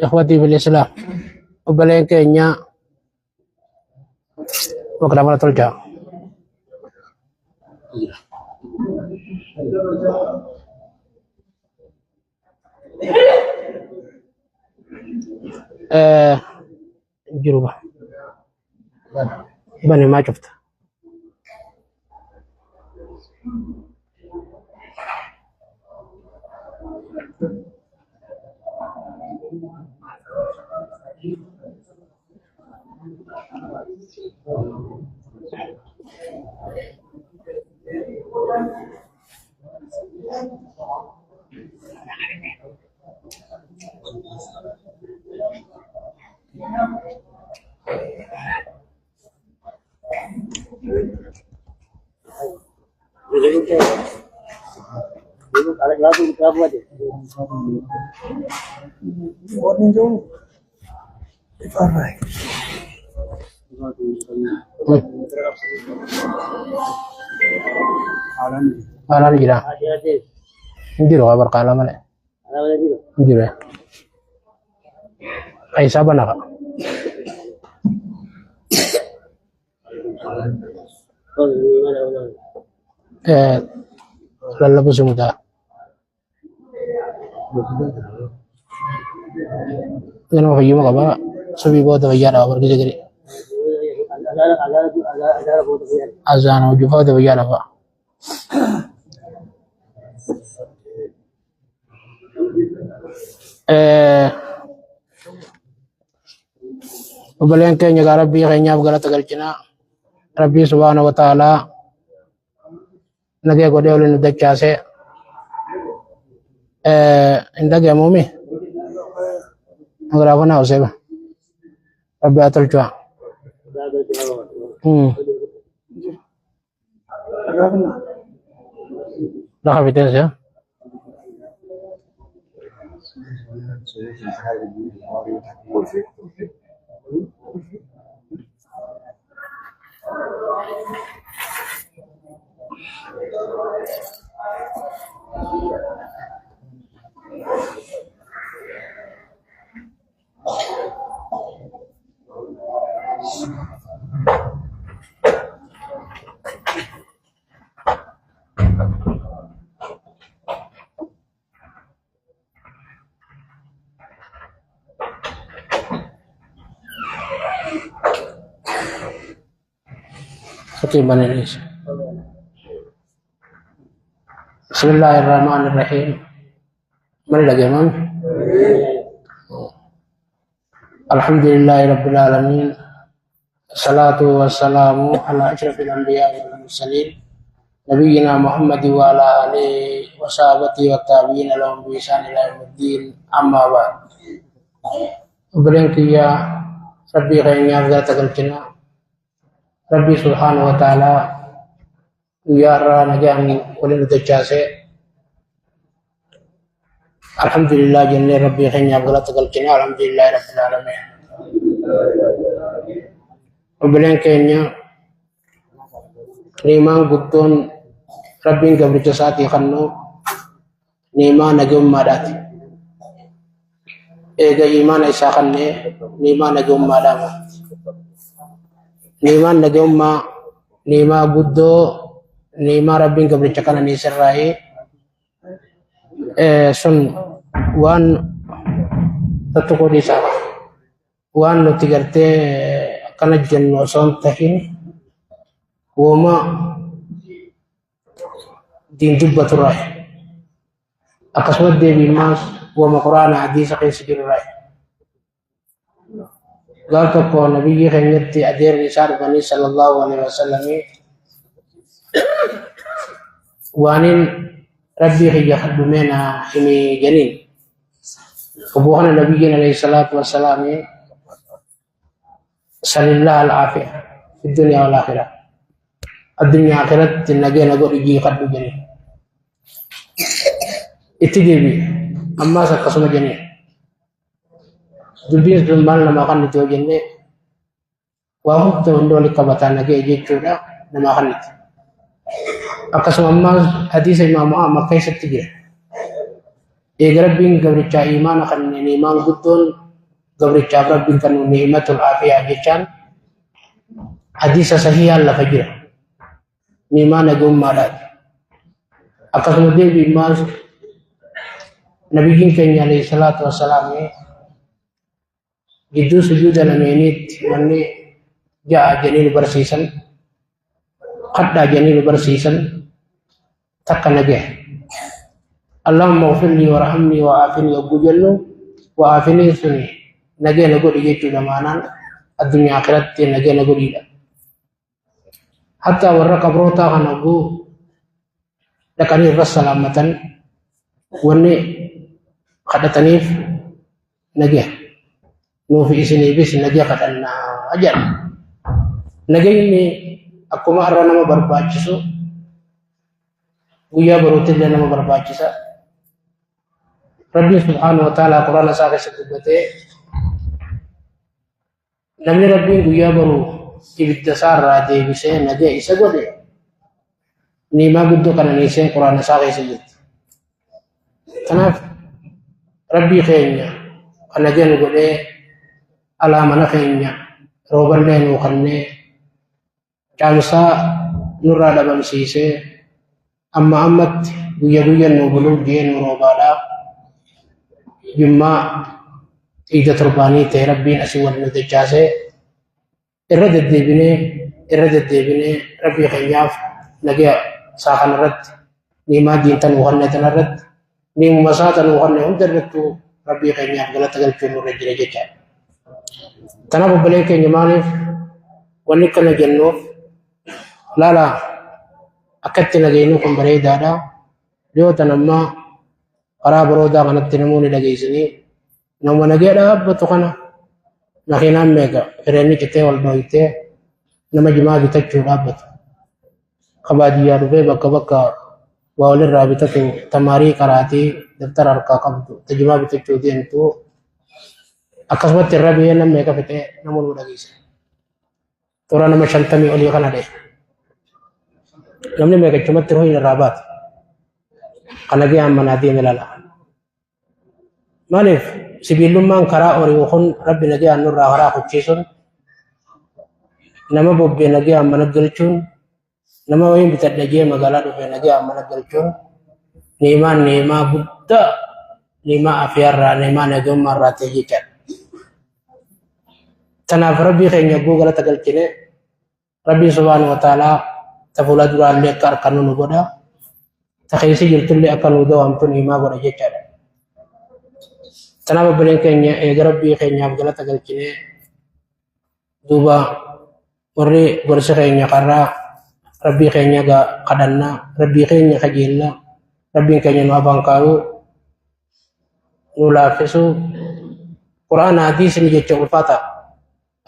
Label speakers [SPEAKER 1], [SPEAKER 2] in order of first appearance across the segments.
[SPEAKER 1] إخوتي بالإسلام وبلين كينيا وكرامة ترجع جروبة بني ما شفت أنا نجرا نجرا خبر قال ملا نجرا أي سابنا للا بسمتا أنا ما فيهم كبا سبي بود بيجارا أول كذا كذي أذان وجفاء بيجارا با وبلين كينيا ربي خينيا بغلا تغلچنا ربي سبحانه وتعالى nage ko dewle no daccase indage momi ngara bana oseba rabbi atal chwa la habites ya Ketimbang Indonesia. Bismillahirrahmanirrahim. Mari lagi mam. Alhamdulillahirabbil alamin. Salatu wassalamu ala asyrafil anbiya'i wal mursalin. Nabiyyina Muhammad wa ala alihi wa sahbihi wa tabi'in lahum bi ihsan ila yaumiddin. Amma ba'd. Berengkiya Rabbi khaynya beratakan kena Rabbi subhanahu wa ta'ala yara najang ulil dajase alhamdulillah jalla Rabbi khaynya beratakan kena alhamdulillah rabbil alamin berengkiya nimang gutun Rabbi gabricasati khanno nima nagum madati ega iman isa khanne nima nagum madama niman nagumma nima guddo nima rabbin gabrichakana ni sirrai sun wan tatuko di sa wan no tigarte kana janno son tahin woma din dubbaturai akaswad de bimas wama qur'ana hadis qisirai قال كفو نبي خيرتي أدير رسالة بني صلى الله عليه وسلم وانين ربي خي يخد منا حمي جنين وبوهنا نبينا عليه الصلاة والسلام صلى الله العافية في الدنيا والآخرة الدنيا آخرة النجاة نقول يجي خد جنين اتجيبي أما سكسم جنين dubbiin sun maal nama kan itu jenne wa hubta ndoli kabatan nage jechuudha nama kan itu akkasuma hadis Imam Ahmad keessatti jira eega rabbiin gabricha imaana kan imaan guddoon gabrichaaf rabbiin kan ni'matul aafiyaa jechaan hadiisa sahihaan lafa jira ni'imaa nagummaadhaati akkasuma deebiin maal nabiyyiin keenya alayhi salaatu wassalaam gidduu sujuuda lameeniitti wanni ja'a janii nu barsiisan qadhaa janii nu barsiisan takka nagaya Allahumma ghfirli warhamni wa'afini yogguu jennu wa'afini suni nagaya na godhi jechuudha maanaan addunyaa akhiratti nagaya na godhiidha hatta warra qabrootaa kan yogguu dhaqanii irra salaamatan wanni kadhataniif nagaya nuufi isiniifis nagaya kadhannaa jedha nagayni akkuma har'a nama barbaachisu guyyaa baruutillee nama barbaachisa rabbiin subhaanahu wa ta'aalaa quraana isaa keessatti dubbatee namni rabbiin guyyaa baruu ibidda isaarraa deebisee nagaya isa godhe ni'imaa guddoo qananiisee quraana isaa keessa jirti kanaaf rabbii keenya kan nagaya nu godhee alaa mana keenya rooballee nuu kennee caamsaa nurraa dhabamsiisee amma ammatti guyya guyyan nuu buluuf jee nuu roobaadhaa jummaa iida torbaanii ta'e rabbiin asii wal nu dachaasee irra deddeebinee rabbii keenyaaf nagaya isaa kanarratti ni'imaa diinta nuu kenne tanarratti ni'imuma isaa tanuu kenne hunda irrattuu rabbii keenyaaf galata galchuun nurra jira jechaadha. Kanaaf obboleen keenya maaliif wanni kana jennuuf laala akkatti nageenyu kun bareedaadha yoo tan ammaa karaa baroodaa kanatti namoonni dhageessanii nama nagee dhaabbatu kana makiinaan meeqa fireenni citee wal dhoyitee nama jimaa bitachuu dhaabbatu kabaadiyyaa dhufee bakka waa walirraa bitatu tamaarii qaraatii daftara harkaa qabdu tajimaa bitachuu deemtu akkasumatti irra biyyee namni meeqa fixee namoonni dhageessa toora nama 50 olii kana dhee namni meeqa chumatti rohin irraa baate kana gee ammanaa deeme lala maaliif sibiilummaan karaa horii kun rabbi nagee annurraa karaa kuchiisuun nama bobbee nagee ammana galchuun nama wayin bitadha jee magaalaa dhufee nagee ammana galchuun ni'imaa guddaa ni'imaa afiyaarraa ni'imaa nagummaarraa ta'e jechaadha. Tanaaf rabbii keenya guu galata galchine rabbii subhaanahu wa ta'aalaa tafuula duraallee akka harkanu nu godha takeessi jirtullee akka nu dawamtu ni'imaa godha jechaadha. Tanaaf obboleen keenya eega rabbii keenyaaf galata galchine duuba warri gorsa keenya karraa rabbii keenya kadhannaa rabbii keenya kajeellaa rabbiin keenya nu afaan kaayuu nu laaffisuu quraana hadiisni jecha ulfaata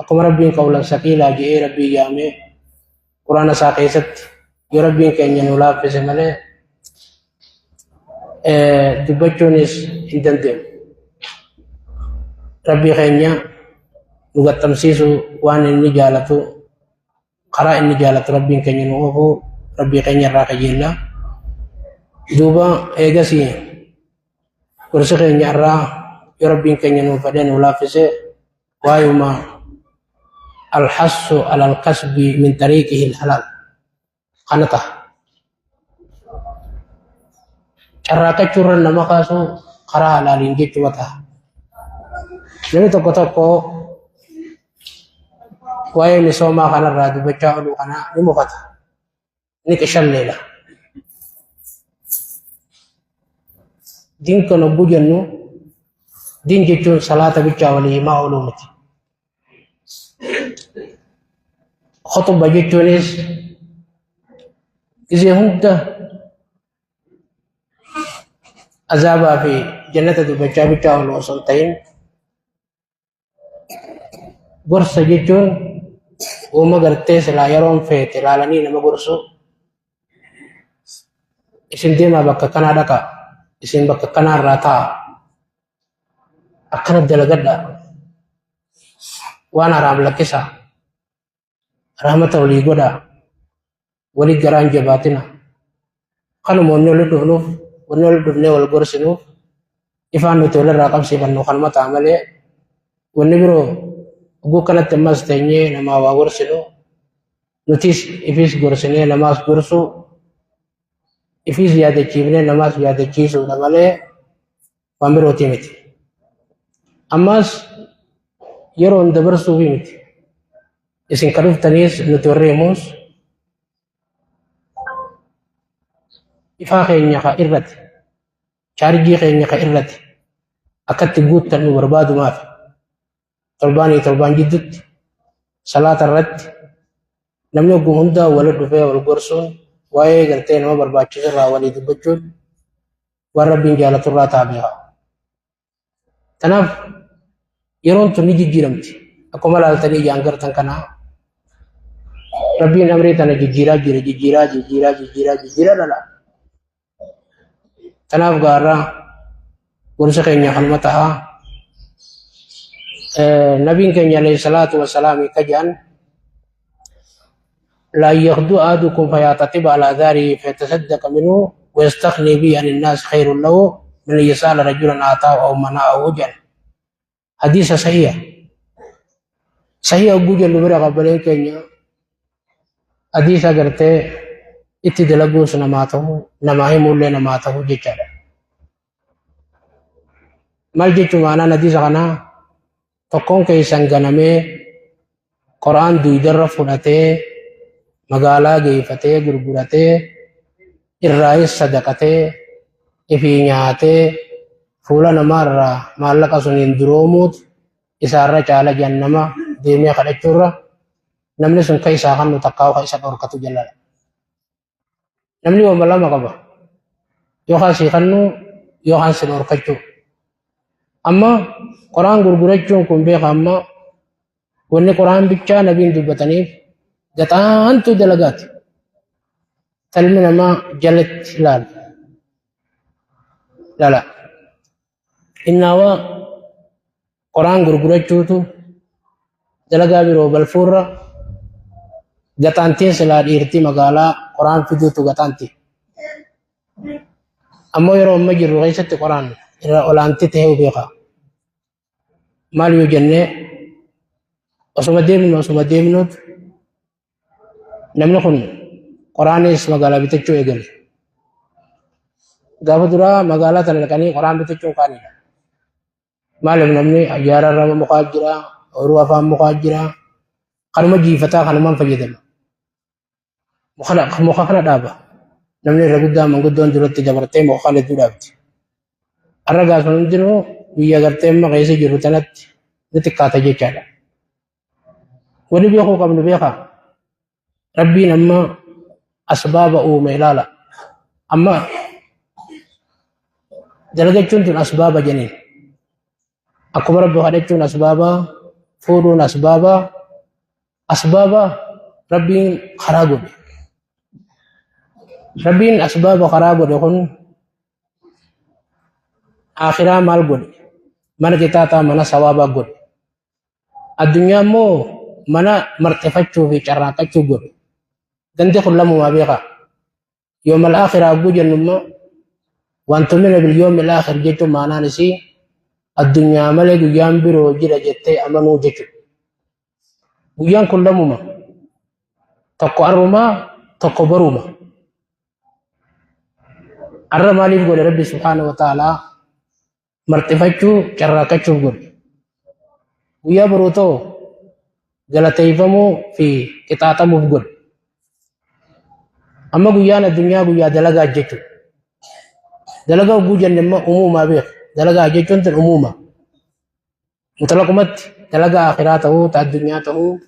[SPEAKER 1] akkuma rabbiin qawlan saqiilaa jedhee rabbii yaamee quraana isaa keessatti yoo rabbiin keenya nu laaffise malee dubbachuunis hin dandeenyu. Rabbii keenya nu gaxxamsiisu waan inni jaalatu karaa inni jaalatu rabbiin keenya nu oofu rabbii keenya irraa kajeellaa duuba eegasii gorsi keenya irraa yoo rabbiin keenya nu fedhee nu laaffise waayuma alhassu ala alkasbi min tariiqihi alhalaal kana ta'a carraaqachuurra nama kaasuu karaa halaaliin jechuma ta'a namni tokko waa'ee misoomaa kanarraa dubbachaa ooluu kana ni mufata ni qishalleela diin kan obbuu jennu diin jechuun salaata bichaa walii himaa ooluu miti khutuba jechuunis gisee hunda azaabaa fi jannata dubbachaa bichaa ooluu osoo hin ta'in gorsa jechuun uuma gartee silaa yeroon feete ilaalanii nama gorsu isin deemaa bakka kanaa dhaqa isin bakka kanaarraa ta'a akkana dalagadha waan haraam lakkisa rahmata walii godha walii garaan jabaatina kanuma wanni wali dhufnuuf wanni wali dhufnee wal gorsinuuf ifaan nuti walirraa qabsiifannu kanuma ta'a malee والنبرو أقول كانت تمس تانية نما وغرسلو نتيس إفيس غرسني نما غرسو إفيس زيادة كيبني نما زيادة كيسو نما له وامرو تيمتي أماس يرون دبرسو بيمتي إسن كروف تنيس نتوريموس إفاقي نيخا إرد شارجي خي نيخا إرد أكت تقول تنو بربادو مافي طلبان جدد صلاة الرد namni oguu hunda wala dhufee wal gorsuun waa'ee gartee nama barbaachisurraa walii dubbachuun waan rabbiin jaalaturraa taabeera. Kanaaf yeroon tun ni jijjiiramti. Akkuma laaltanii ijaan gartan kanaa rabbiin amrii tana jijjiiraa jira jijjiiraa dhala. Kanaaf gaarraa gorsa keenya kanuma ta'a. Nabiin keenya alayhi salaatu wassalaam akka jedhan لا يخدو أحدكم فيعتطب على ذاره فيتصدق منه ويستغني به عن الناس خير له من أن يسأل رجلا أعطاه أو منعه جل. حديث صحيح أبو جل برا قبلين كينيا حديث أغرتي اتدلقوس نماته نماهي مولي نماته جيشارة مال جيشو معنا حديث غنا تقوم كيسان غنمي قرآن دويدر فلته magaalaa geeffatee gurguratee irraayis sadaqatee ifii nyaatee fuula namaarraa maallaqa suniin duroomuut isaarra caala jannama deemee kadhachuurra namni sun ka isaa kannu takkaa ka isa dhorkatu jalala. Namni wama lama qaba yookaan sii kannu yookaan si dhorkachuu. Amma qoraan gurgurachuun kun beeka amma wanni qoraan bichaa nabiin dubbataniif جتانتو دلقات تلمنا ما جلت لا لا لا إنما قرآن غرغرتشوتو دلقا بيرو بالفورة جتانتين سلا إرتي مقالا قرآن فيدوتو جتانتي أما يرو مجر رغيسة قرآن إلا أولانتي تهيو بيقا مال يجنة وسما ديمنوت namni kun qoraanis magaalaa bitachuu eegale. Gaafa duraa magaalaa tana dhaqanii qoraan bitachuu kaanidha. Maaliif namni ijaararra mukaa jira, ooyiruu afaan mukaa jira, kanuma jiifataa kanumaan fayyadama. Muka kana dhaaba. Namni irra guddaa manguddoon duratti dabartee muka kana hedduu dhaabdi. Har'a gaafa hundinuu biyya gartee amma keessa jiru tanatti ni xiqqaata jechaadha. Wani beekuu qabnu beekaa. ربي أما أسباب أو ميلالا أما دلقة جنتون أسباب جنين أكبر ربي خدتون أسبابا فورون أسبابا ربي خراغون ربي أسباب خراغون يكون آخرا مال قول من كتاتا من سوابا قول الدنيا مو من مرتفعتو في شراكتو قول دندي كلهم وابيقا يوم الآخر أقول جنما وانتم من باليوم الآخر جيتو معنا نسي الدنيا ملك يامبرو جرى جتي أمنو جيتو ويان كلهم تقو أرما تقو بروما أرما لي بقول ربي سبحانه وتعالى مرتفعتو شراكتو قول ويا بروتو جلتيفمو في كتاتمو بقول أما قيان الدنيا قيا دلقا جيتو دلقا وجوجا نما أموما بيخ دلقا جيتو انت الأمومة مطلقمت دلقا آخراته تا الدنيا تهو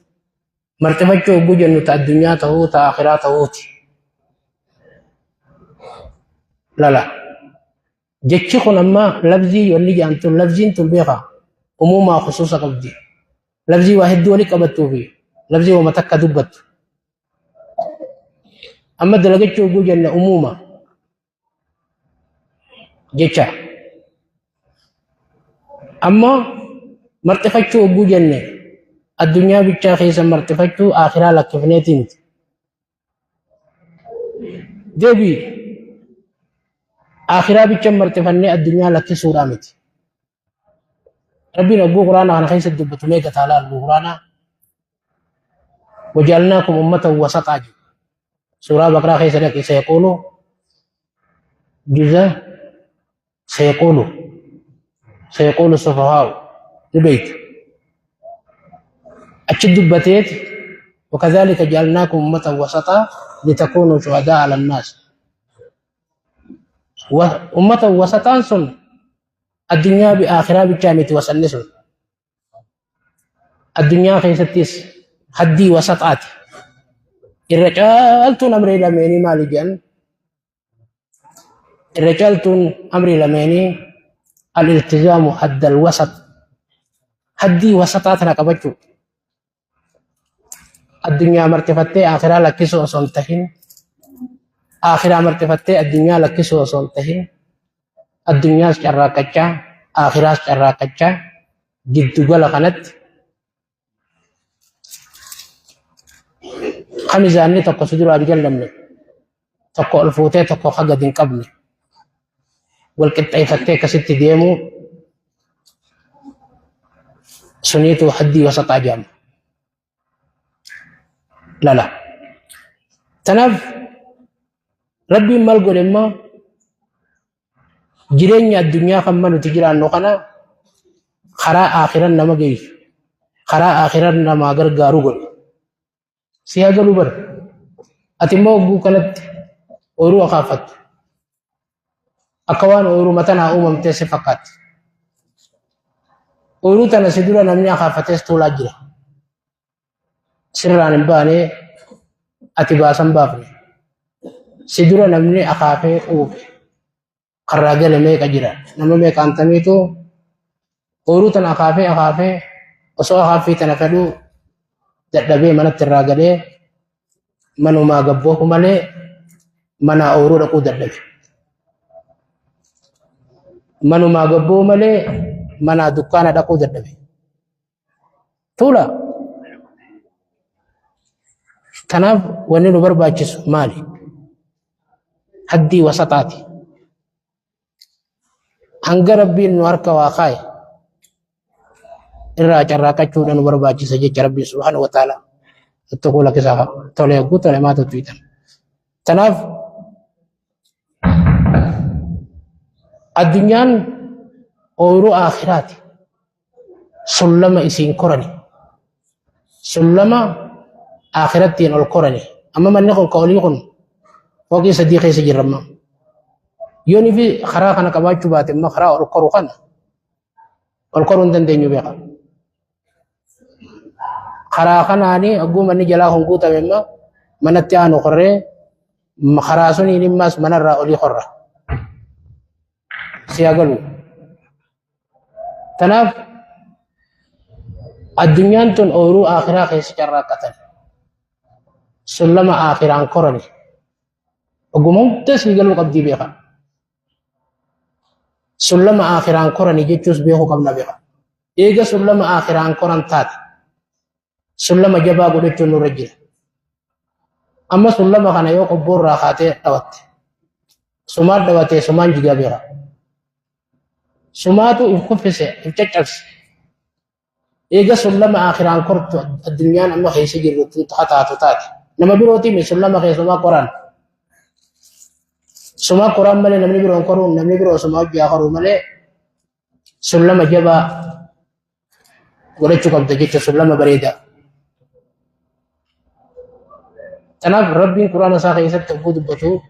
[SPEAKER 1] مرتفجو وجوجا نو تا الدنيا تهو تا آخراته لا جيتشي خون أما لفظي واللي جانتو لفظين تلبيخا أموما خصوصا قبدي لفظي واحد دولي قبطو فيه لفظي ومتكا دبتو أما دلقتشو جوجا أمومة جيتشا أما مرتفعتشو جوجا الدنيا بيتشا خيسا مرتفعتشو آخرها لك فنيتين دبي آخرها بيتشا مرتفعني الدنيا لك سورامت ربنا أبو قرآن أنا خيس الدبة ميقة على أبو قرآن وجعلناكم أمة وسطا سورة بقرة خيس لك جزء سيقول السفهاء البيت أشد البتيت وكذلك جعلناكم أمة وسطا لتكونوا شهداء على الناس وأمة وسطا سن الدنيا بآخرة بالجامعة وسنسل الدنيا خيستيس حدي وسطات الرجال أمري لميني مالجان الرجال أمري لميني الالتزام حد الوسط حدي وسطات ركبتشو الدنيا مرتفتي آخرة لكسو أصنتهن آخرة مرتفتي الدنيا لكسو أصنتهن الدنيا شراكتشا آخرة شراكتشا جد قول خنت خميزاني تقو سدروا بجلمني تقو الفوتي تقو حق دين قبلي والكتاي فتي كست ديمو سنيتو حدي وسط عجام لا تنف ربي ملقو لما جرين الدنيا خمانو تجرى النقنا خراء آخرا نما جيش خراء آخرا نما غرغارو قل سياغلو بر أتمو بو كانت أورو أخافت أكوان أورو متنا تيسي فقط أورو تنسدولا نمني أخافتيس طول أجرة سرران باني أتباسا بافني سدولا نمني أخافي أوفي قراغل ميك أجرة نمو ميك أنتميتو أورو تن أخافي وسو أخافي تنفلو dadhabee manatti irraa galee manumaa gabboofu malee mana ooruu dhaquu dadhabe. Manumaa gabboo malee mana dukkaana dhaquu dadhabe. Tuula. Kanaaf wanni nu barbaachisu maali? Haddii wasataati. Hanga rabbiin nu harka waa kaaye irraa carraaqachuudhaan nu barbaachisa jecha rabbiin subhaanahu wa ta'ala ittaquu lakisaa tolee guutale maata tuitan. Kanaaf addunyaan ooyiruu aakhiraati. Sullama isiin korani. Sullama aakirattiin ol korani. Amma manni kun ka'olii kun fooqii sadii keessa jirramma. Yoonii fi karaa kana qabaachuu baate immoo karaa ol koru kana ol koruu hin dandeenyu beeka. Karaa kanaanii agguu manni jalaa kun guutame immoo manatti aanu korree karaa suniin immaas manarraa olii korra. Siyaa galu. Kanaaf addunyaan tun ooyiruu aakhiraa keessa carraaqqatan. Sullama aakhiraan korani. Ogguma hunda sii galuu qabdii beeka. Sullama aakhiraan korani jechuus beekuu qabna beeka. Eega sullama aakhiraan koran taate. Sullama jabaa godhachuun nurra jira. Amma sullama kana yoo qobboorraa kaatee dhawatte. Sumaan dhawatee sumaan jigaa beeka. Sumaatu if kuffise if caccabse. Eega sullama aakhiraan kortu addunyaan amma keessa jirtu taatu taate. Nama birootiin sullama keessumaa koran. Sumaa koran malee namni biroon koruun namni biroo sumaa hojjaa koruu malee sullama jabaa godhachuu qabda jecha sullama bareedaa. Kanaaf rabbiin quraana isaa keessatti obbuu dubbatu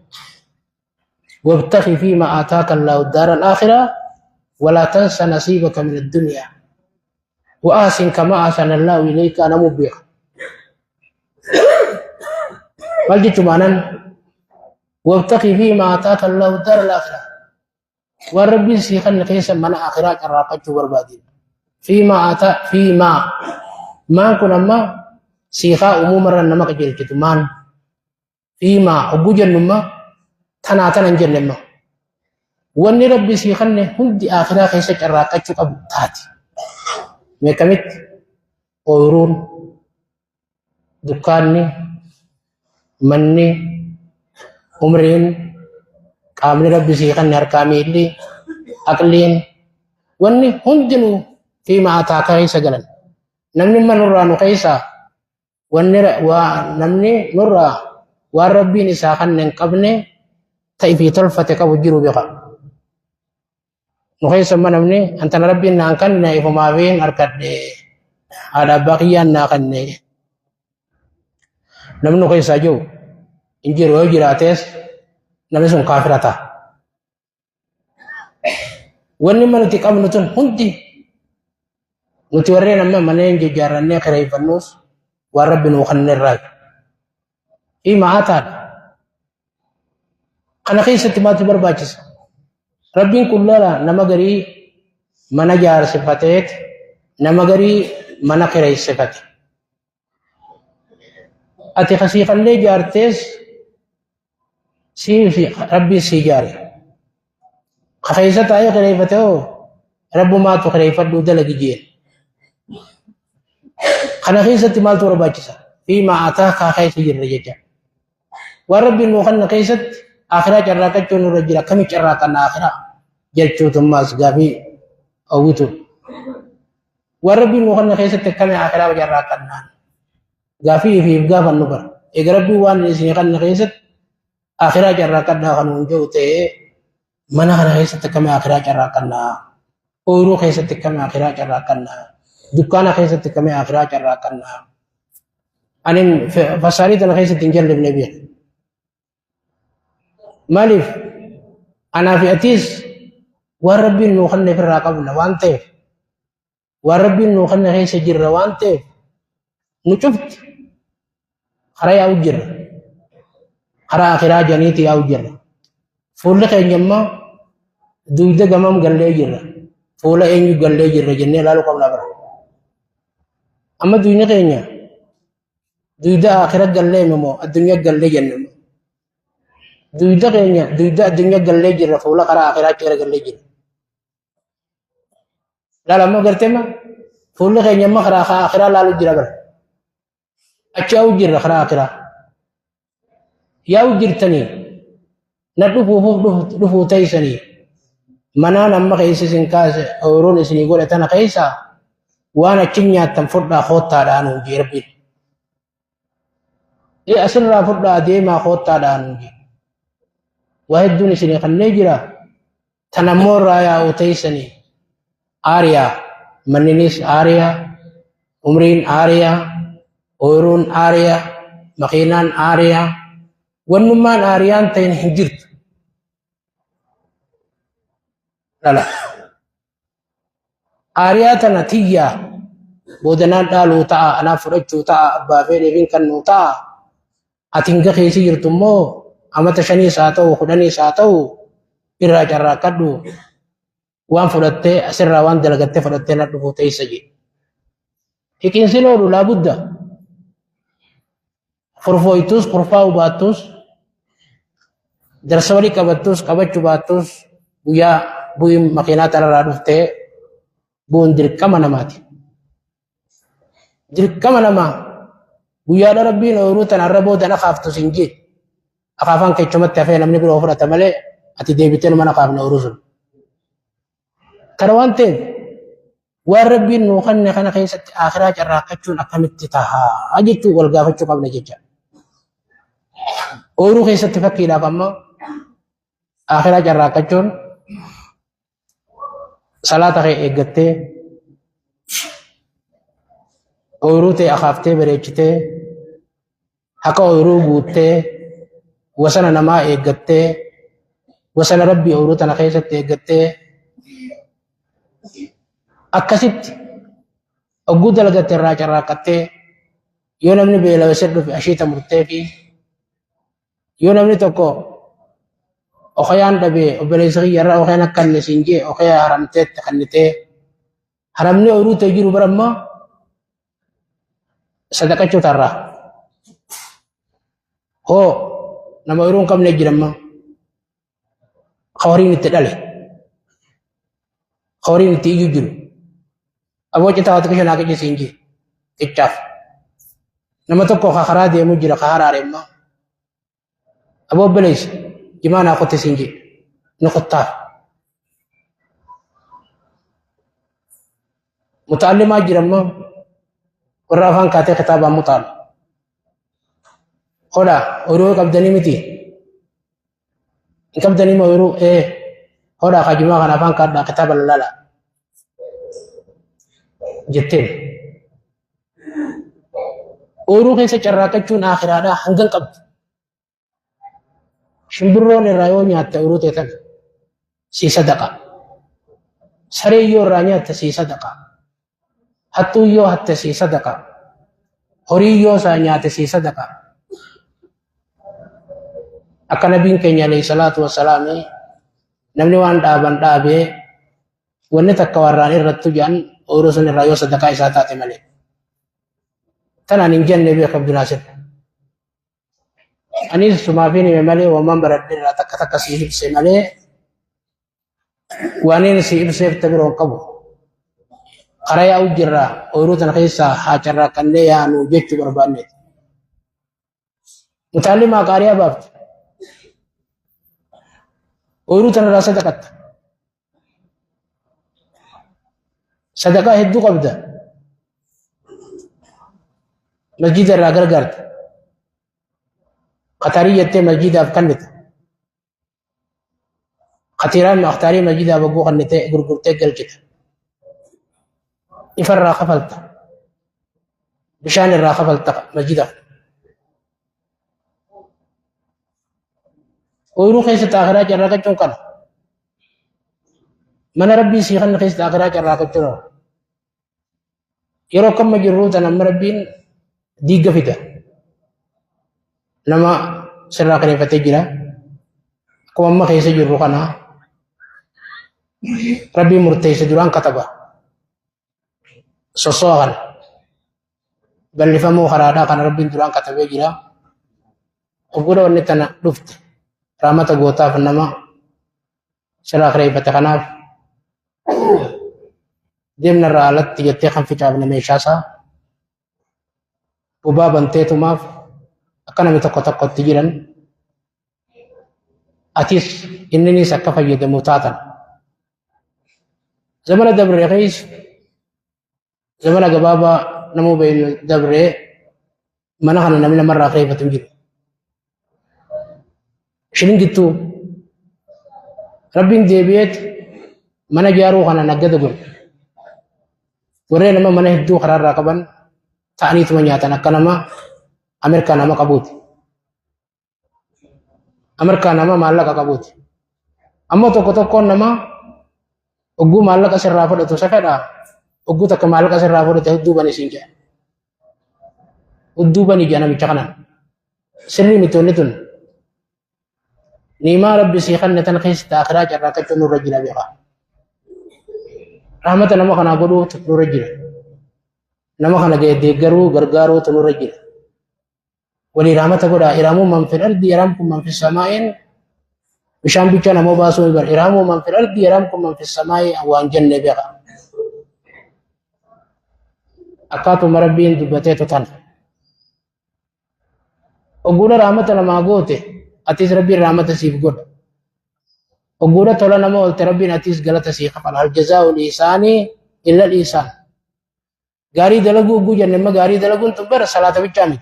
[SPEAKER 1] wabtaqi fiimaa aataaka Allaahu daara al-aakhira walaa tansa nasiibaka min ad-dunyaa wa ahsin kamaa ahsana Allaahu ilayka ana mubbiqa. Maal jechuun maanan wabtaqi fiimaa aataaka Allaahu daara al-aakhira waan rabbiin sii kenna keessa mana aakhiraa carraaqachuu barbaadina. Fiimaa maan kun amma siiqaa umuumarra nama qajeelchitu maan fiimaa hogguu jennummaa tanaa tanan jennemma. Wanni rabbi sii kenne hundi aakhiraa keessa carraaqachuu qabu taati. Meeqamitti ooyiruun dukkaanni manni umriin qaamni rabbi sii kenne harkaa miilli aqliin wanni hundinuu فيما أتاك كيس قلن نمني من نرى نقيسا ونمني نرى والربي نساخن ننقبني تأفي تلفتك وجروا بقى نقيسا من نمني أنت ربي نانكن نايف ما بين أركد على بقيا ناقني نمني نقيسا جو إنجروا جراتيس نمني سن كافرتا wanni mana nuti qabnu tun hundi nuti warreen amma maneen jijjaarrannee kireeffannus waan rabbi nuu kennirraa fi ma'aataadha. Kana keessatti maatu barbaachisa. Rabbiin kun lola nama garii mana jaarsifateet nama garii mana kireessifate. Ati kasiifallee jaartees rabbi sii jaare. خيسة أي خليفته رب ما تخليفة دودة لجيجين خنا خيسة مال ترباجسا فيما أتاك خيسة جرجتا ورب المخن خيسة آخرة جراكة جون رجلا كم جراكة آخرة جلتو ثم أسقافي أوتو ورب المخن خيسة كم آخرة جراكة نان قافي في قاف النبر إقربي وان نسني خن خيسة آخرة جراكة نان جوته mana kana keessatti kame akhiraa carraaqannaa ooyiruu keessatti kame akhiraa carraaqannaa dukkaana keessatti kame akhiraa carraaqannaa anin fasaarii tana keessatti hin jallifne beeka maaliif anaa fi atiis waan rabbiin nuu kenne ofirraa qabna waan ta'eef waan rabbiin nuu kenne keessa jirra waan ta'eef nu cufti karaa yaa'u jirra karaa akhiraa janiiti yaa'u jirra fuulli keenya immoo duyda gamam gallee jirra fuula eenyu gallee jirra jennee ilaaluu qabna bara amma duyni keenya duyda akhira gallee moo addunyaa gallee jenne duyda keenya duyda addunyaa gallee jirra fuula karaa akhiraa keera gallee jirra laalama garteema fuulli keenya amma karaa akhiraa laaluu jira bara achi yaa'u jirra karaa akhiraa yaa'u jirtanii na dhufuu taysanii manaan amma keessa isin kaase ooyiruun isinii godhatana keessa waan achi nyaattan fudhaa koottaadhaan hojii rabbiin. Asirraa fudhaa deemaa koottaadhaan hojii. Waa hedduun isinii kanneen jira tanammoo irraa yaa'u taysanii aariyaa manninis aariyaa umriin aariyaa ooyiruun aariyaa makiinaan aariyaa wannummaan aariyaan ta'in hin jirtu. Lala. Aariyaa tana tiyyaa boodanaan dhaaluu ta'a anaaf fudhachuu ta'a abbaa fedheefiin kannuu ta'a ati hinga keessa jirtu immoo amata 5 haa ta'u 10 haa ta'u irraa carraaqqadhu waan fudhattee asirraa waan dalagattee fudhattee na dhufuu teessa jedhe. Hiqiinsi loolu laabudda furfooytus furfaa'uu baattus darsa walii qabattus qabachuu baattus guyyaa bu'in makiinaa tararraa dhuftee bu'uun dirqama namaati. Dirqama namaa guyyaadha rabbiin ooyiruu tanarra boodan akaaftus hin jedhe akaafaan kechumatti hafee namni biroo fudhata malee ati deebitee mana akaafne ooyiruu sun. Kana waan ta'eef waan rabbiin nuu kenne kana keessatti akhiraa carraaqachuun akkamitti tahaa jechuun wal gaafachuu qabna jecha. Ooyiruu keessatti fakkiidhaaf ammoo akhiraa carraaqachuun salaata kee eeggattee ooyiruu ta'e akaaftee bareechitee haka ooyiruu guuttee wasana namaa eeggattee wasana rabbii ooyiruu tana keessatti eeggattee akkasitti ogguu dalagatte irraa carraaqattee yoo namni beelawee dhufe ashiita murtee fi yoo namni tokko okayaan dhabee obboleessa kiyyarraa okayaan akka inni siin jee okayaa haramteetti kannitee haramni ooyiruu ta'e jiru bara immoo sadaqachuu tarraa hoo nama ooyiruu hin qabne jiramma horiin itti dhale horiin itti iyyuu jiru aboo citaa wata kishan akka siin jee qichaaf nama tokko karaa deemuu jira karaa immoo aboo obboleessa jimaa naa qotte siin jee ni qottaaf متعلم أجرم والرافان كاتي كتابا مطال هلا أورو كبدني متي كبدني ما أورو هلا خجما كان أفان كاتب كتابا لا جتين أورو كيسة شراكتشون آخر هذا هنگن قبض شمبرون الرايون ياتا أورو تيتن سي صدقة سريو رانيات سي صدقة حتو يو حتى سي صدقة هريو سانيات سي صدقة أكا نبين كينيا عليه الصلاة والسلام نمني وان دابان دابي ونتكا وراني رتو جان أورو سن الرايو صدقة إساتات ملي تنا نمجن نبي عبد الناصر أني سما فيني ملي ومن برد لا تك سي ملي وانين سي بسيف تبرون قبو قرايا وجرا أورو تنخيصا حاجرا كنلي يانو جيتو برباني متعلم قاريا بابت أورو تنرا صدقة هدو قبدا مسجد الراجل قرد قطري يتي مسجد أفكنت قطيران أختاري مسجد أبغو خنته غرغرته قلجت يفرق خفلت بشان الراخفلت مسجد ويروح خيس تاخرا جراكه چونكن من ربي سيخن خيس تاخرا جراكه چونو يرو كم مجرو تنم ربين ديغ فيتا لما سرا كري فتجرا كو ما خيس جرو كنا ربي مرتي سدران كتبا سوسوغان بل فمو خرادا كان ربي دران كتبا جرا وغدو نتنا دفت رحمة غوتا فنما سرا كري فتكناف ديمنا رالت يتي خم في تابنا ميشاسا وباب انتيتو ماف أكنا متقطق تجيرا أتيس إنني سكف يد متاتا زمن دبر رئيس زمن جبابا نمو بين دبر منحنا نمنا مرة خيفة تنجير شنين جتو ربين ديبيت منا جارو خنا نجدبون ورينا ما منا هدو قرار راكبان تعني تمنياتا نكنما أمريكا نما كابوت أمريكا نما مالك كابوت أما توكو نما أجو مالك أسر رافود تو سفدا أجو تك مالك أسر رافود تهدو بني سينجا هدو بني جانا بيتكنا سرني متونتون نيما ربي سيخن نتن خيس تاخرا جراكه چنو رجلا بيقا رحمت نما خنا غدو تنو رجلا نما خنا ديغرو غرغارو تنو رجلا ولي رحمت غدا ارامو من في الارض يرامكم من في السماء بشام بيچا نمو باسو بر ارامو من في الارض يرامكم من في السماء وان جن بيقا اكاتو مربين دبته تن وغدا رحمت نما غوته أتيس ربي رحمة سيف قد وقولة طولا نمو قلت ربي أتيس غلط سيخ فالحال جزاء الإحسان إلا الإحسان غاري دلقو قو جنما غاري دلقو انتبر صلاة بجامي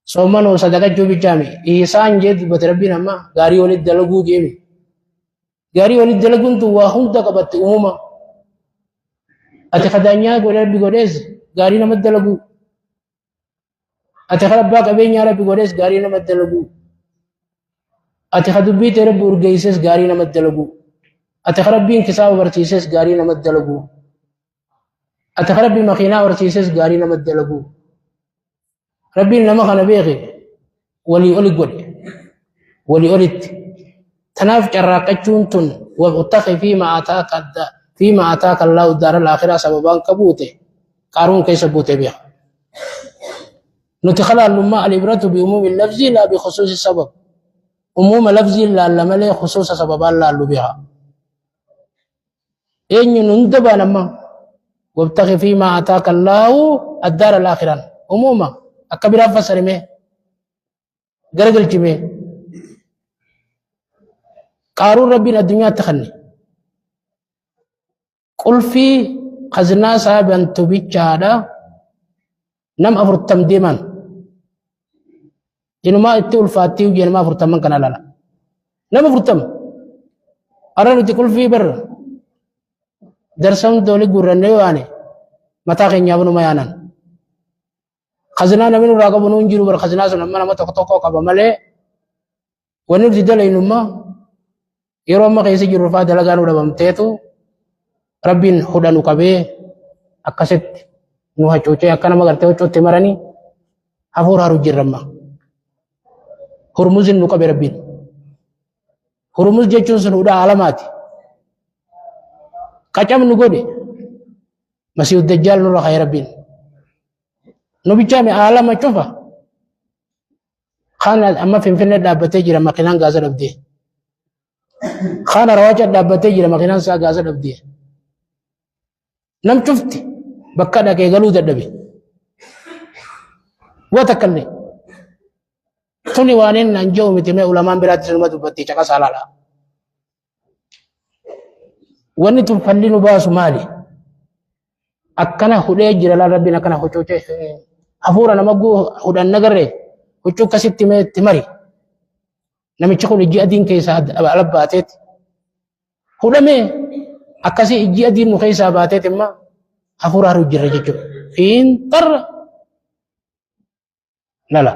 [SPEAKER 1] صومن وصدقة جو بجامي إحسان جد بتربي نما غاري ولد دلقو جيمي غاري ولد دلقو انتو واهم دقبت أموما أتخدانيا قول ربي قدس غاري نمد دلقو أتخرب باك أبين يا ربي قدس غاري نمد دلقو أتخرب بيت ربي ورقيسس غاري نمد دلقو أتخرب بين كساب ورتيسس غاري نمد دلقو أتخرب بمخينا ورتيسس غاري نمد دلقو ربي نما خنا بيغي ولي أولي قد ولي أولد تناف جراقتشون تن وابتقي فيما آتاك الله الدار الآخرة سببان كبوته قارون كيس بوته بيها نتخلى لما العبرة بعموم اللفظ لا بخصوص السبب عموم لفظ لا لمله خصوص سبب لا بها إن نندب لما وابتغي فيما آتاك الله الدار الآخرة عموما أكبر فسر مه غرغل تمه قارون ربنا الدنيا تخني قل في خزنا سابن تبيتشادا نم أفرتم ديمان إنه ما إتول فاتيو جن ما أفرتم من كنا لا نم أفرتم أرانو تقول في بر درسهم دولي قرنه وانه متى خنيا بنو ميانان خزنا نمنو راقب نونجرو بر خزنا سنما نما توكو كابا ملي ونر ديدل إنما يروم ما كيسي جرو فا دلغانو دبم تيتو ربين خدانو كبه أكست نوها چوچه أكنا مغرته چوچه مراني حفور هارو جرما هرمز نو كبه ربين هرمز جيچون سنودا علامات كacam nugode masih dajjal nur khair rabbin no bichame alama chofa khana amma finfinne dabbate jira makinan gaza dabde khana rawacha dabbate jira makinan sa gaza dabde nam chufti bakka da ke galu daddabe watakalli tuni wanen nanjo mitime ulama birati sunma dubbati chaka salala wani tufallinu basu mali akkana hudee jira la rabbina kana hucuce afura namagu hudan nagare hucu kasitti me timari namichi kun iji adin keessa alabaateet hudame akkasi iji adin nu keessa baateet imma afura haru jira jechuudha fiintar lala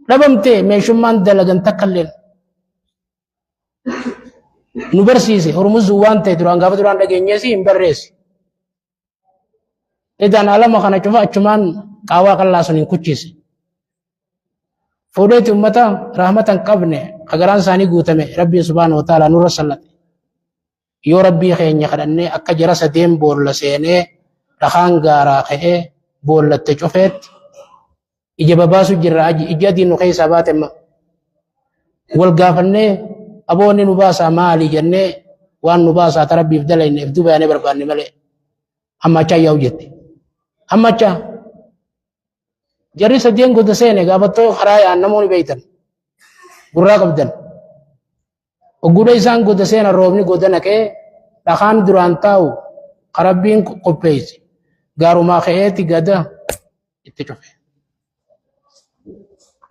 [SPEAKER 1] dhabamte meeshummaan dalagan takkalleen nu barsiise hormuzu waan ta'e duraan gaafa duraan dhageenyeesi hin barreessi idan alama kana cufa achumaan qaawaa qallaa sun hin kuchise fuudheeti ummata rahmatan qabne agaraan isaanii guutame rabbiin subhaanahu wa ta'ala nurra sallate yoo rabbii keenya kadhannee akka jara sadeen boolla seenee dhakaan gaaraa ka'ee boollatte cufeetti ija babaasu jirra ija adiin nu keessaa baatemma wal gaafannee aboonni nu baasaa maali jennee waan nu baasaa ta rabbiif dalayneef dubaanee barbaanne malee hammachaa yaa'u jette hammachaa jarri sadeen goda seene gaafattoo karaa yaa'an namoonni beeytan gurraa qabdan ogguudha isaan goda seena roobni goda naqee dhakaan duraan taa'u karabbiin qopheessi gaarumaa ka'eeti gada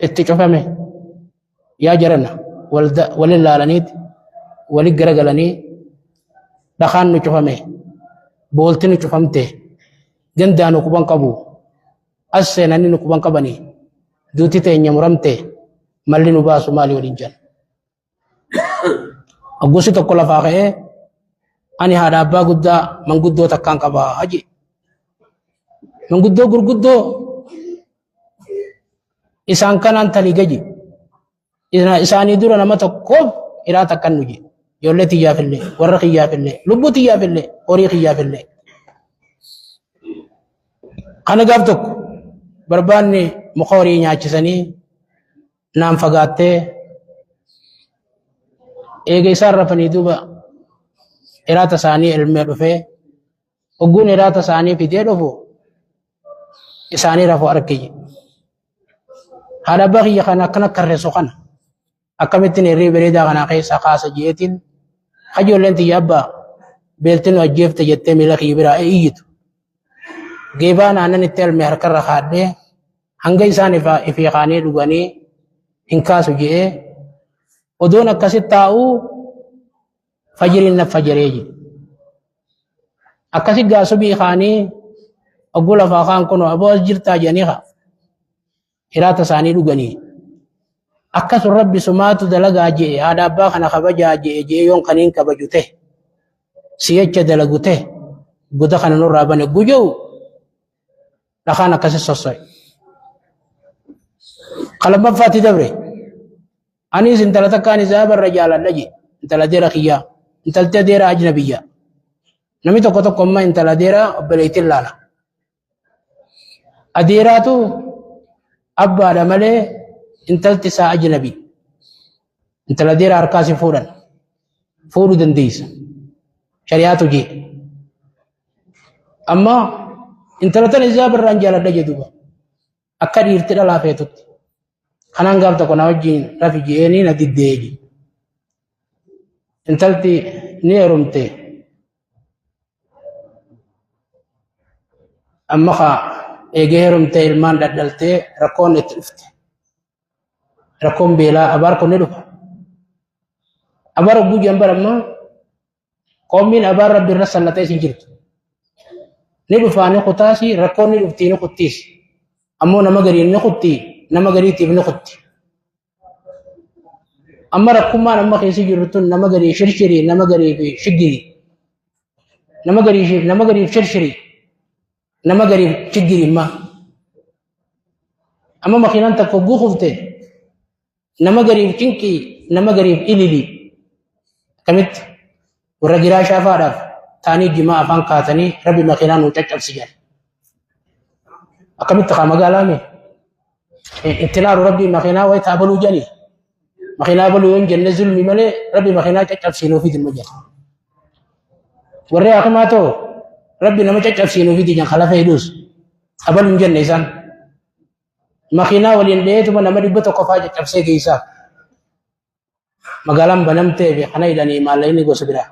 [SPEAKER 1] itti cufame yaa jaranna walin laalaniit wali garagalanii dhakaan nu cufame boolti nu cufamte gandaa nu quban qabu as seenanii nu quban qabanii duuti teenya muramte malli nu baasu maali waliin jan aggusi tokko lafaa ka'ee ani haadha abbaa guddaa manguddoo takkaan qabaa haji manguddoo gurguddoo isaan kanaan tanii gaji isaanii dura nama tokkoof iraa takkan nuji ijoollee xiyyaafillee warra xiyyaafillee lubbuu xiyyaafillee horii xiyyaafillee kana gaaf tokko barbaanni muka horii nyaachisanii naan fagaattee eega isaan rafanii duuba iraata isaanii ilmee dhufee ogguun iraata isaanii fidee dhufu isaanii rafu arkiyye haadha abbaa kiyya kana akkana karreessu kana akkamittiin hirrii bareedaa kanaa keessaa kaasa jeetiin hajoolleen xiyya abbaa beeltinu ajjeefte jettee miila kiyya biraa iyyitu geebaa naannan itti elme harkarra kaadhee hanga isaan ifii kaanii dhuganii hin kaasu je'ee odoon akkasit taa'uu fajiriin naf fajaree jedhe akkasit gaasubii kaanii ogguu lafaa kaan kunoo aboo as jirtaa jedhanii kaa hiraata isaanii dhuganii akkasun rabbi sumaatu dalagaa je'e haadha abbaa kana kabajaa je'e yoon kaniin kabaju ta'e siyacha dalagu ta'e goda kana nurraa bane gujuu dhakaan akkasi sosso'e qalamaffaatti dabre anis intala takkaan isaa barra jaaladha je intala deera kiyyaa intaltee deera ajnabiyyaa namni tokko tokko amma intala deera obboleettiin laala adeeraatu abbaadha malee intalti isaa ajnabi intala deera harkaasi fuudhuu dandeessa shari'aatu jee amma intala tan isaa barraan jaaladha jedhuba akka dhiirti dhalaa feetutti kanaan gaaf tokko na wajjin rafi je'eenii na diddeeji intalti ni heerumte أما خا إيجيرم تيلمان دلتي ركون اتلفت ركون بلا أباركم ندوك أبار أبو جنبر أما قومين أبار ربي الرسل لتي سنجرت ندوفاني قطاسي ركون ندوفتي نقطيس أمو نمغري نقطي نمغري تيب نقطي أما ركوما نما خيسي جرتون نمغري شرشري نمغري في شجري نمغري في شرشري نمغري في شجري ما أما مخينان تكوغو خفته نمغري في شنكي نمغري في إليلي كمت ورقرا شافا داف تاني جماعة فان كاتني ربي مخينان وتجب سجال أكمت تخا مقالامي اتلار ربي مخينان ويتابلو جاني مخينا بلو يوم جنة ظلمي ملي ربي مخينا تجب سينو في المجال ورّي أكماتو ربي نما تجب سينو في دي جان خلافة يدوس أبلو جنة إسان مخينا ولين بيتو من نما ربطو قفا تجب سيكي إسان مقالام بنمتي في خنا إداني ماليني قو سبرا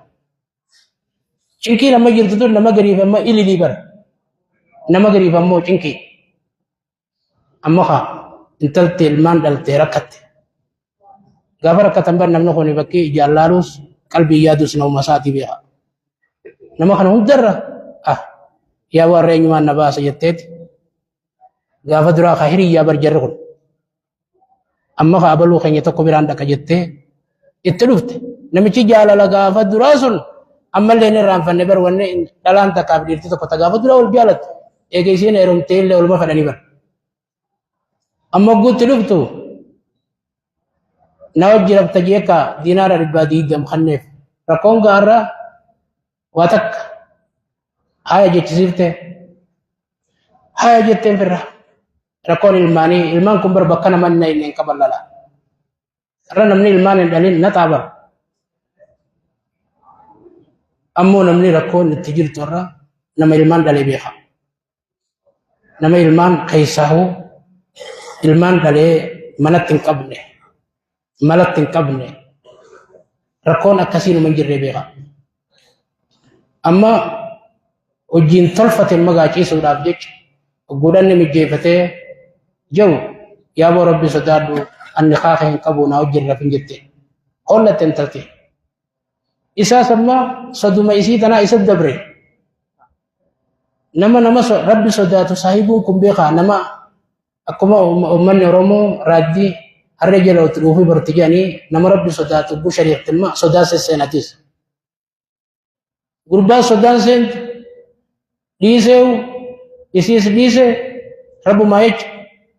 [SPEAKER 1] چنكي نما جلتو نما قريب أما إلي ليبر نما قريب أمو چنكي أما خا انتلتي المان دلتي ركت غفر كتنبر نمنو خوني بكي جالالوس قلبي يادوس نو مساتي بها نما خنا هندر يا ورين ما نباس يتت غفر درا خيري يا برجركن اما خابلو خني تو كبيران دك جتة اتلفت نمشي جالال غفر دراسون اما لين رام فنبر ون دلان تكابدير تو كتا غفر درا ول جالت ايجيسين ايرم تيل ول ما فدني بر اما قلت لفتو نوجه ربتجيكا دينار ربادي دم خنف ركون غارة واتك هاي جتسيفته هاي جتين فرا ركون المان كمبر بكنا من نين قبل لا رنا من المان دليل نتابع أمو نمني ركون التجير تورا نما المان دليل بيها نما المان كيسه المان دليل منتين قبله ملت قبل ركون كثير من جربها أما وجين طلفة المجاجي سوداء بيج وقولن مجيفته جو يا أبو ربي سدادو النخاخين كبونا وجرب في جته قلة تنتلتي إسا سما صدوم إسيتنا إسد دبري نما ربي سدادو صاحبكم بيخا نما أكما أمن يرومو رادي الرجال وتروفي برتجاني نما ربي صدات بوشري احتما صداس السناتيس غربا صدان سنت ديسو يسيس ديسه رب ما يج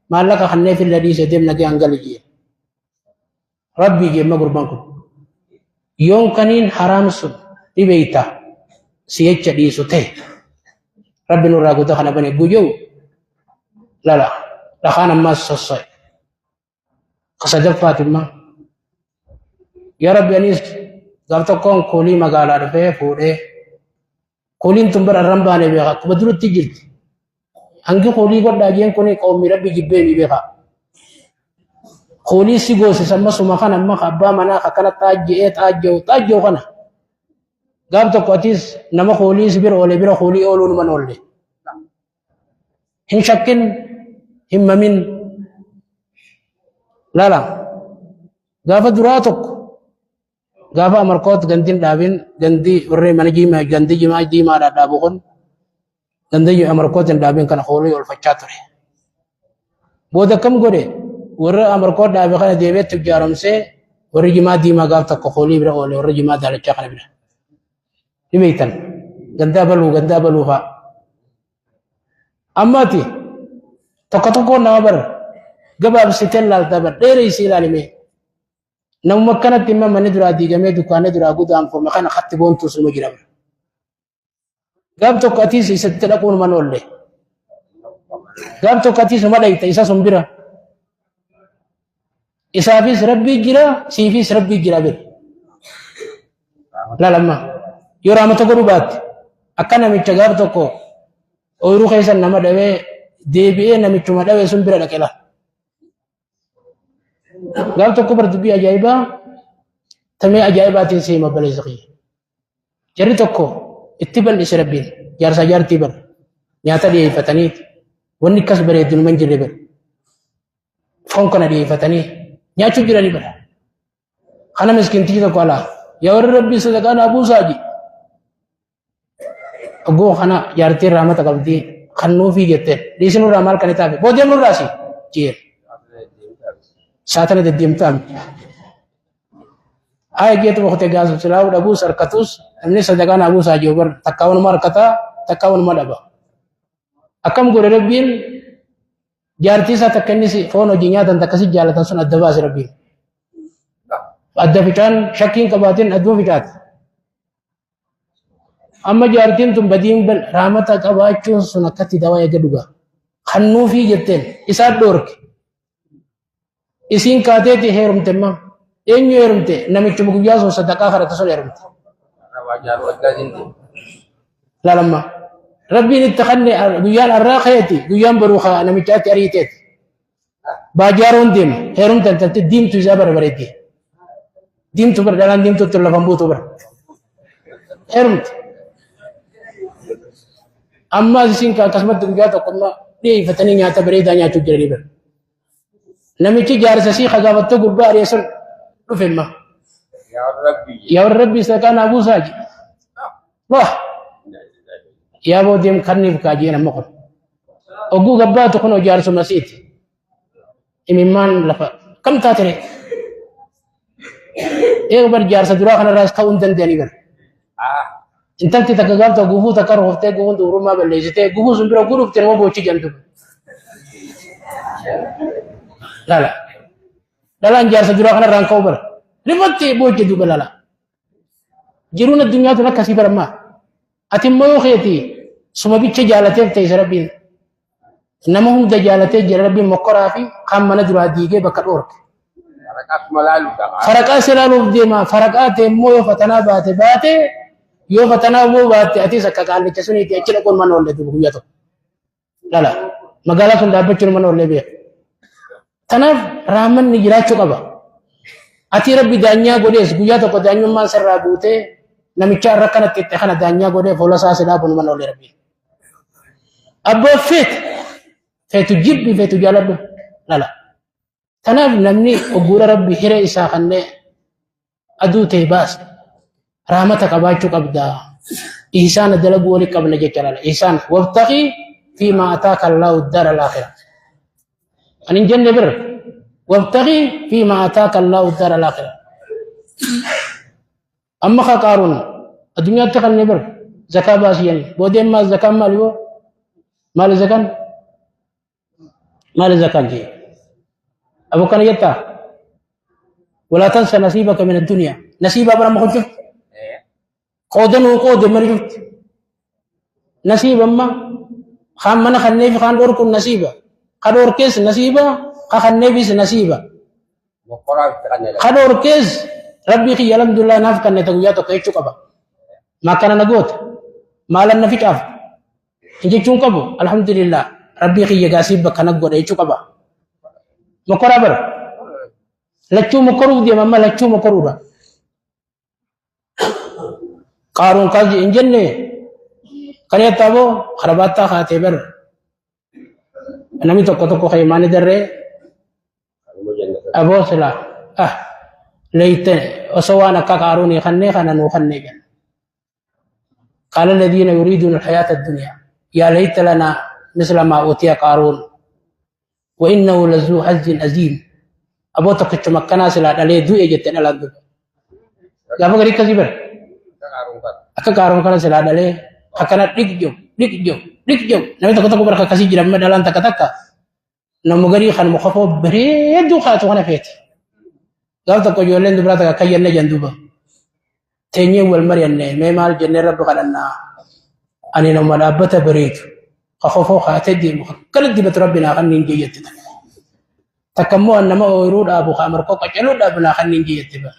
[SPEAKER 1] ما لك خني في الذي سدم نجي انجلجي ربي جي ما غربانكم يوم كنين حرام سن ديبيتا سيچ ديسو ته ربي نور راغو تخنا بني بوجو لا خانا ما سوسي قصد فاطمة يا رب أنيس قلت كون كولي مقالة رفيه فوده كولين تنبر الرمباني بيخا كبدرو تجرت هنگي كولي قد داجين كوني قومي ربي جبيني بيخا كولي سيغو سيسمى سمخان أما خبا منا خكنا تاجيو خنا قلت كواتيس نما كولي سبير أولي بيرا كولي أولون من أولي هن شكين هم ممين لا غافا دراتك غافا مركوت غندين دابين غندي وري منجي ما غندي جما دي ما دابون غندي مركوت دابين كان خولي والفچاتري بودا كم غوري ور مركوت دابي خنا ديبه تجارم سي ور جما دي ما غافتا خولي بر اول ور جما دال چخنا بر يميتن غندا بلو ها اماتي تكتكو نابر جباب ستين لال تبر ديري سيلاني مي نو مكانت تيما من درا ديغمي دكانه درا غودام فو مكان خط بونتو سمو جرام غاب تو كاتيس ستلقون منول غاب تو كاتيس ما دايت إسا سمبرا إسا فيس ربي جرا سي فيس ربي جرا بير لا لما يرام تقربات أكنا متجاب تكو أورو خيسا نما دوي ديبي نمي تما دوي سمبرا لكلا قال تكبر دبي أجايبا تمي أجايبات سيما بلزقي جري تكو اتبال إسربين جار سجار تبر نياتا دي فتني وني كسبر يدن من جربر فون كنا دي فتني نياتو جراني بر خنا مسكين تيجي تقولا يا ربي صدقان أبو ساجي أبو خنا يارتي رحمة قبدي خنو في جته ديسنو رامال كنيتا بوديم نور راسي جير ساتنا دديم تام آئے گیا تو وقت گاز چلاو ابو سرکتوس हमने صدقان ابو ساجي اوبر تکاون مار کتا تکاون مدبا akam gore rabbiin jaartii isaa takkanni foon hojii nyaatan takkasi jaalatan sun adda baase rabbiin adda fitaan shakkiin qabaatiin adduma fitaati amma jaartiin tun badiin bal raamata qabaachuun sun akkatti dawaa eega dhuga kannuufii jetteen isaa dhoorke isiin kaateeti heerumte ma eenyu heerumte namichuma guyyaa sun sadaqaa kadhate sun heerumte laalamma rabbiin itti kanne guyyaan arraa kayati guyyaan baruuka namichaatti ariiteet baajaaroon deema heerumte altatte diimtu isaa barbareeddi diimtu bar dhalaan diimtutti lafan buutu bar heerumte amma isiin akkasumatti guyyaa tokkomma dhiyeeffatanii nyaata bareedaa nyaachuu jiranii bar namichi jaarsa sii kagaafattoo gurbaa ari'eessun dhufe ma yaa rabbi sakaan abuu saaji wah yaa booddeem kanniif kaajeen amma kun ogguu gabbaatu kun jaarsu masiiti imimmaan lafa kam taatire eega bar jaarsa duraa kanarraas ta'uu hin danda'anii bar intalti takka gaafta gufuu takka rooftee gufuun dubrummaa balleessitee gufuu sun bira gudhufte nama boochi jantu lala lalaan jaarsa duraa kanarraan ka'u bara rifatti boochi duuba lala jiruun addunyaa tun akkasii barammaa ati immoo yoo keeti suma bicha jaalateef ta'e rabbiin nama hunda jaalatee jira rabbiin mokkoraa fi kan mana duraa diigee bakka dhoorke faraqaa silaaluuf deema faraqaa ta'e immoo yoo fatanaa baate yoo fatanaa immoo baate atis akka qaallicha suniiti achi dhaquun mana ollee duuba guyyaa tokko lala magaalaa sun dhaabbachuun mana ollee beeka tanaaf raamanni jiraachuu qaba ati rabbi daanyaa godhees guyyaa tokko daanyummaan sirraa buutee namicha irra kanatti itti kana daanyaa godhee fuula isaa silaa bunu mana ollee rabbi abboo feetu jibbi feetu jaaladhu lala tanaaf namni ogguudha rabbi hiree isaa kannee aduu ta'e baase raamata qabaachuu qabda ihsaana dalaguu walii qabna jecha lala ihsaan wabtaqii fiimaa ataaka allaahu daara alaakhira anin jenne bir wabtaqii fiimaa ataaka allaahu daara alaakhira amma ka qaaruun addunyaatti kan bir zakaa baasiyani boodeen maal zakaan maal yoo maal zakaan jee abu kana jetta ولا تنسى نصيبك من الدنيا نصيبا برا ما كنت قودن وقود من جبت نصيبا ما خام من خنيف خان دوركم نصيبا خدور كيس نصيبا خنيف نصيبا خدور كيس ربي خي الحمد لله نافك ان تغياتو كيچو كبا ما كان نغوت ما لن نفيكاف انجي چونكبو الحمد لله ربي خي يغاسيب كان غود ايچو كبا مكورا بر لچو مكرو دي ماما لچو مكرو را قارون كاجي انجن نے كنيتا بو خرباتا خاتے بر نمي تو كتو خيمان درے ابو سلا ليت أسوانا كقارون خنّي خنّن وخنّي جن قال الذين يريدون الحياة الدنيا يا ليت لنا مثل ما أوتي قارون وإنه لذو حظ عظيم أبو تكتش مكنا سلا عليه دو إجت على الدب لا بقى ريك كذبر أك قارون كنا سلا عليه أكنا ريك جو نبي تكتك بركة كسي جرام مدلان تكتك نمغري خن مخفو بريد وخاتو خنا فيت قال تكو جولين دبرا تكا كيان جندوبا تنيه والمريان مي مال جن رب خلنا اني لو مدابت بريت خفوفو خاتدي كل دي بت ربنا خنين جيت تكمو انما يرود ابو خامر كو كجلو دبنا خنين جيت با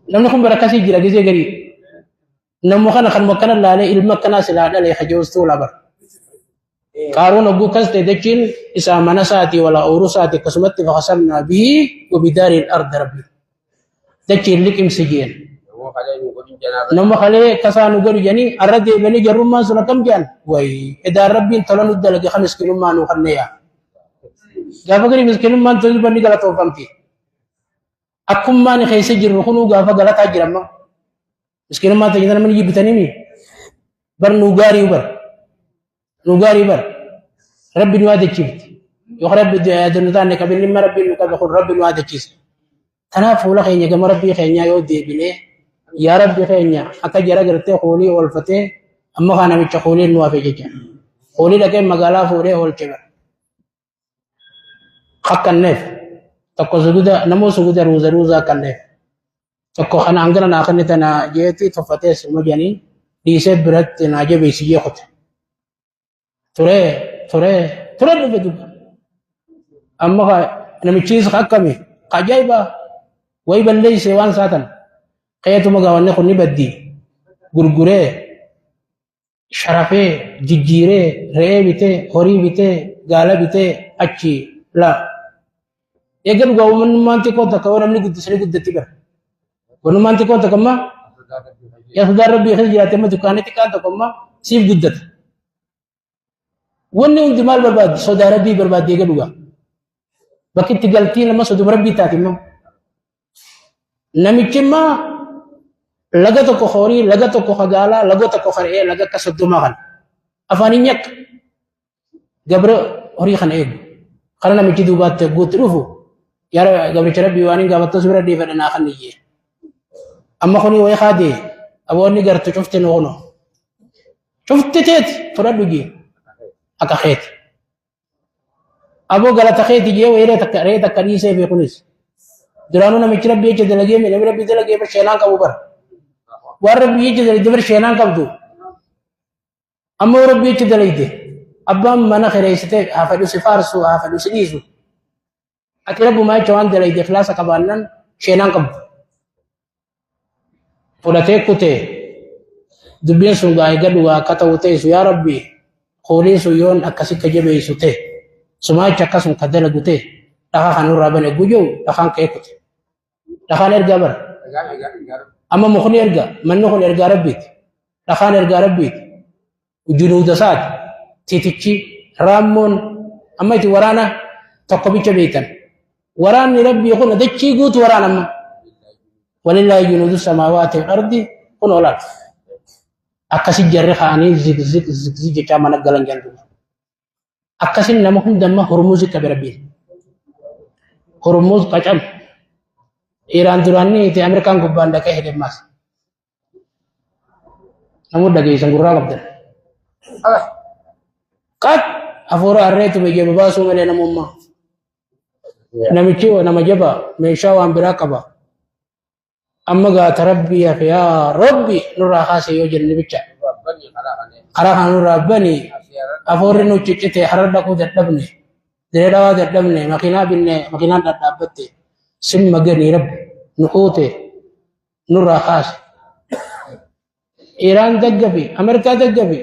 [SPEAKER 1] لم نكن بركاسي جرا جي غري نمو خنا خن مكن لا له علم كنا سلا دله خجوستو لبر قارون أبو كنز تدجين إسا منساتي ولا أورساتي كسمت فخسرنا به وبدار الأرض ربي دجين لك إمسجين نما خلي كسانو غري جاني أرد بني جرما سنا كم جان وي إذا ربي تلون الدلق 5 كيلو ما نخليها gaafa gari miskiin man tolli banni galatoofamti akkummaan keessa jirru kunu gaafa galataa jiramma miskiin man tajina namni jibbitanii bar nu gaarii bar rabbi nu adeechifti yoo rabbi adunutaan ne kabinni ma rabbi nu qabe kun rabbi nu adeechis tanaaf fuula keenya gama rabbii keenya yoo deebine yaa rabbi keenya akka jara gartee qoolii oolfatee amma kana namicha qoolii nu hafe jecha qoolii dhaqee magaalaa fuudhee oolche bar حق النف تكو سجودة نمو سجودة روزا كالنف تكو خنا عندنا ناخن تنا جيتي تفتيس مجاني دي سبرت ناجي بيسي خط ترى بدو أما نمشيز حكمي قجايبا ويبل لي سوان ساتن قيتو مغاوني خني بدي غرغره شرفه ججيره ريبته خوريبته غالبته اچي لا يجب قوم من تكون تكون من قد سني قد تبر ونمان تكون تكما يا خدار ربي خذ جاتي ما دكانة تكان تكما سيف قدت وني انتمال برباد سودار ربي برباد يجب قا بكت تقلتي لما سودار ربي تاتي ما نميكما لقطة كخوري لقطة كخجالة لقطة كخرية لقطة كسد مغن أفانينك قبر هريخن إيج خلنا مجدو بات قوت روفو يارا قبل شرب بيوانين قابل تصبر دي فلنا خنيجي أما خوني ويا خادي أبوني قرت شفت نغنو شفت تيت فردوجي أكا خيت أبو قال تخيت جي ويري تكنيسة في كنيس درانو نمشرب بيجي دلقي من نمرب دلقي برشيلان كبوبر ورب بيجي دلقي برشيلان كبدو أما ورب بيجي دلقي أبام منا خريستة هافدو سفارسو هافدو سديسو أكربو ما يجوان دلقي خلاص كبانن شيلان كبدو فلاتي كوتي دبين سونغاي غدوا كتاوتي سو يا ربي خولي سو يون أكاسي كجبي سوتي سماي چكاسون كدلغوتي دخا خانو رابنه غوجو دخان كيكوتي دخان ارغابر أما مخني ارغا من نخن ارغا ربيت دخان ارغا ربيت وجنود سات تيتيچي رامون أما تي ورانا تقبيچ بيتن وران ربي يكون دچي غوت ورانا ما ولله جنود السماوات والأرض كن ولات أكاسي جرخاني زيك كمان قالن جندو أكاسي نمهم دم هرموز كبربي هرموز كacam إيران durani itu Amerika ngubanda kayak hede mas namun dagi sanggurra kabdan kat afura arre tu bege babasu ngene namumma namichiwa namajaba meshawa ambirakaba أما قالت ربي يا ربي نورا خاسي يوجد نبيتشا خراها نورا بني أفور نوتشيتي حردكو دبني دريدوا دبني مكينا بني مكينا دبتي سم مغني رب نقوتي نورا خاس إيران دقبي أمريكا دقبي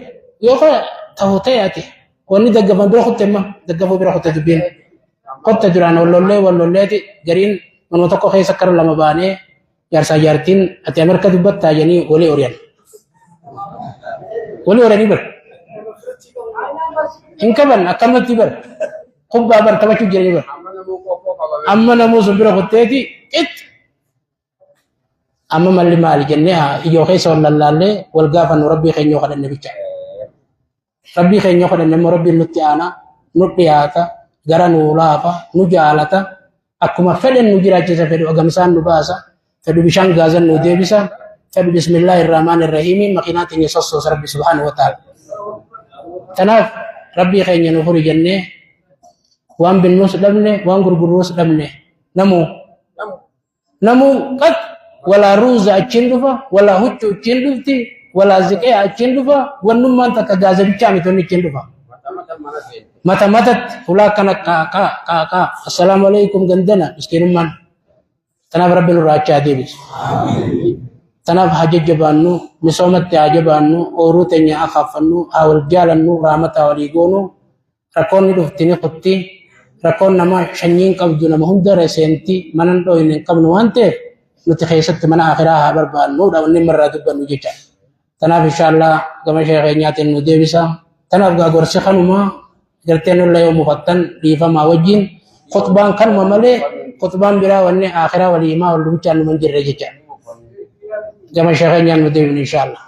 [SPEAKER 1] يوخا تهوتياتي وني دقبان بروخوتي ما دقبو بروخوتي دبين قد تجران واللولي جرين من وتقو خي سكر لما باني yar sajartin ati Amerika dubat tajani wali orian ber inkaban akamat ber khubba ber tabachu jeri ber amma namu sumbira khoteti it amma malli mali janneha iyo khay sallallalle wal gafan rabbi khay ñoo xadan nabi ta rabbi khay ñoo xadan nabi rabbi nutiana nutiyata garanu lafa nujalata akuma feden nujira ci sa fedu agamsan nu basa فدو بشان غازن نودي بيسا فدو بسم الله الرحمن الرحيم مكينات يسوس ربي سبحانه وتعالى تناف ربي خيني نفور جنة وان بالنص دمنه وان غرغروس دمنه نمو قد ولا روز اچندفا ولا هچو چندفتي ولا زكي اچندفا ونمان تك غازن چامي توني چندفا متى فلا كنا کا السلام عليكم گندنا مسكين تناف ربي الراجع ديبس تناف حج جبانو مسومت جبانو اوروتنيا اخافنو اول جالنو رحمت وليغونو ركون دفتني قطي ركون نما شنين قبدنا مهم درسنتي منن دوين قبن وانت نتخيست من آخرها بربان مودا ونمر دبا نجيتا تناف إن شاء الله كما شيخينيات النديبسة تناف قاقور سخنما قلتين الله يوم فتن ليفما وجين خطبان كان مملي خطبان بلا وني آخرة والإيمان واللوجان من جرجتا كما شيخينيات النديب إن شاء الله